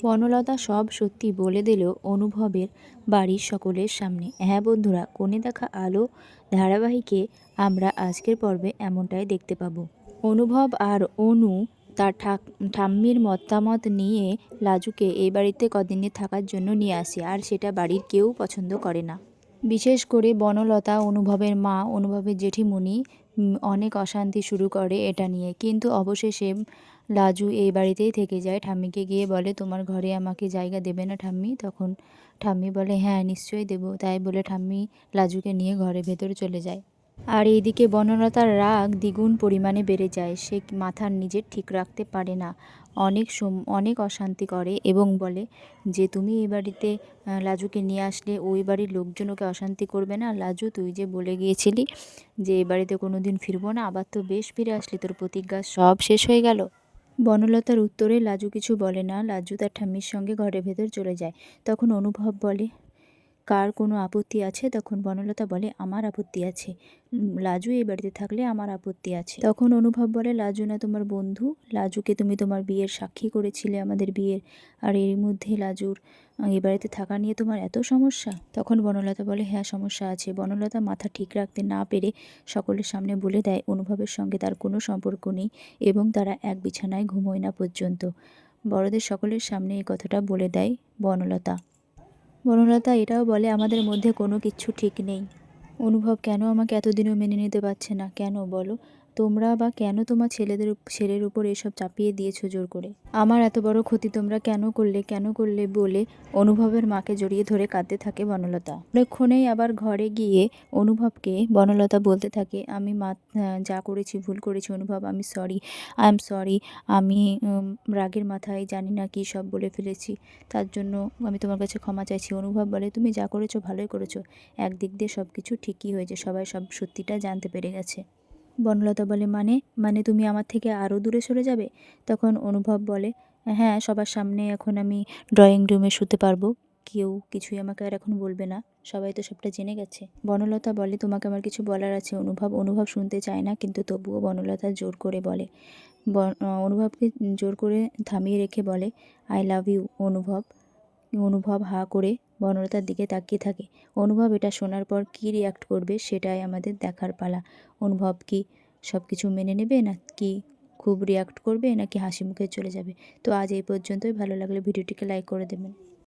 বনলতা সব সত্যি বলে দিল অনুভবের বাড়ির সকলের সামনে। হ্যাঁ বন্ধুরা, কোণে দেখা আলো ধারাবাহিকে আমরা আজকের পর্বে এমনটাই দেখতে পাবো। অনুভব আর অনু তার ঠাম্মির মতামত নিয়ে লাজুকে এই বাড়িতে কদিনে থাকার জন্য নিয়ে আসে, আর সেটা বাড়ির কেউ পছন্দ করে না। বিশেষ করে বনলতা, অনুভবের মা, অনুভবের জেঠিমণি অনেক অশান্তি শুরু করে এটা নিয়ে। কিন্তু অবশেষে লাজু এই বাড়িতেই থেকে যায়। ঠাম্মিকে গিয়ে বলে, তোমার ঘরে আমাকে জায়গা দেবে না ঠাম্মি? তখন ঠাম্মি বলে, হ্যাঁ নিশ্চয়ই দেবো। তাই বলে ঠাম্মি লাজুকে নিয়ে ঘরে ভেতরে চলে যায়। আর এইদিকে বনলতার রাগ দ্বিগুণ পরিমাণে বেড়ে যায়। সে মাথার নিজের ঠিক রাখতে পারে না, অনেক অশান্তি করে এবং বলে যে তুমি এই বাড়িতে লাজুকে নিয়ে আসলে ওই বাড়ির লোকজনকে অশান্তি করবে না? লাজু, তুই যে বলে গিয়েছিলি যে এই বাড়িতে কোনো দিন ফিরবো না, আবার তো বেশ ফিরে আসলি, তোর প্রতিজ্ঞা সব শেষ হয়ে গেল। বনলতার উত্তরে লাজু কিছু বলে না। লাজু তার ঠাম্মির সঙ্গে ঘরের ভেতর চলে যায়। তখন অনুভব বলে, কার কোনো আপত্তি আছে? তখন বনলতা বলে, আমার আপত্তি আছে। লাজু এই বাড়িতে থাকলে আমার আপত্তি আছে। তখন অনুভব বলে, লাজু না তোমার বন্ধু? লাজুকে তুমি তোমার বিয়ের সাক্ষী করেছিলে, আমাদের বিয়ের, আর এর মধ্যে লাজুর এই বাড়িতে থাকা নিয়ে তোমার এত সমস্যা? তখন বনলতা বলে, হ্যাঁ সমস্যা আছে। বনলতা মাথা ঠিক রাখতে না পেরে সকলের সামনে বলে দেয় অনুভবের সঙ্গে তার কোনো সম্পর্ক নেই এবং তারা এক বিছানায় ঘুমোয় না পর্যন্ত। বড়দের সকলের সামনে এই কথাটা বলে দেয় বনলতা। বনলতা এটাও বলে, আমাদের মধ্যে কোনো কিচ্ছু ঠিক নেই। অনুভব কেন আমাকে এতদিনও মেনে নিতে পারছে না? কেন বলো? তোমরা বা কেন তোমার ছেলের উপর এসব চাপিয়ে দিয়েছো জোর করে? আমার এত বড় ক্ষতি তোমরা কেন করলে বলে অনুভবের মাকে জড়িয়ে ধরে কাঁদতে থাকে বনলতা। অনেকক্ষণেই আবার ঘরে গিয়ে অনুভবকে বনলতা বলতে থাকে, আমি যা করেছি ভুল করেছি অনুভব, আমি আই এম সরি। আমি রাগের মাথায় জানি না কি সব বলে ফেলেছি, তার জন্য আমি তোমার কাছে ক্ষমা চাইছি। অনুভব বলে, তুমি যা করেছো ভালোই করেছো, একদিক দিয়ে সব কিছু ঠিকই হয়েছে, সবাই সব সত্যিটা জানতে পেরে গেছে। বনলতা বলে, মানে তুমি আমার থেকে আরও দূরে সরে যাবে? তখন অনুভব বলে, হ্যাঁ সবার সামনে এখন আমি ড্রয়িং রুমে শুতে পারবো, কেউ কিছুই আমাকে আর এখন বলবে না, সবাই তো সবটা জেনে গেছে। বনলতা বলে, তোমাকে আমার কিছু বলার আছে অনুভব শুনতে চায় না, কিন্তু তবুও বনলতা জোর করে বলে। অনুভবকে জোর করে থামিয়ে রেখে বলে, আই লাভ ইউ অনুভব। অনুভব হাঁ করে বনলতার দিকে তাকিয়ে থাকে। অনুভব এটা শোনার পর কী রিয়াক্ট করবে সেটাই আমাদের দেখার পালা। অনুভব কি সব কিছু মেনে নেবে, না কি খুব রিয়াক্ট করবে, নাকি হাসি মুখে চলে যাবে? তো আজ এই পর্যন্তই। ভালো লাগলে ভিডিওটিকে লাইক করে দেবেন।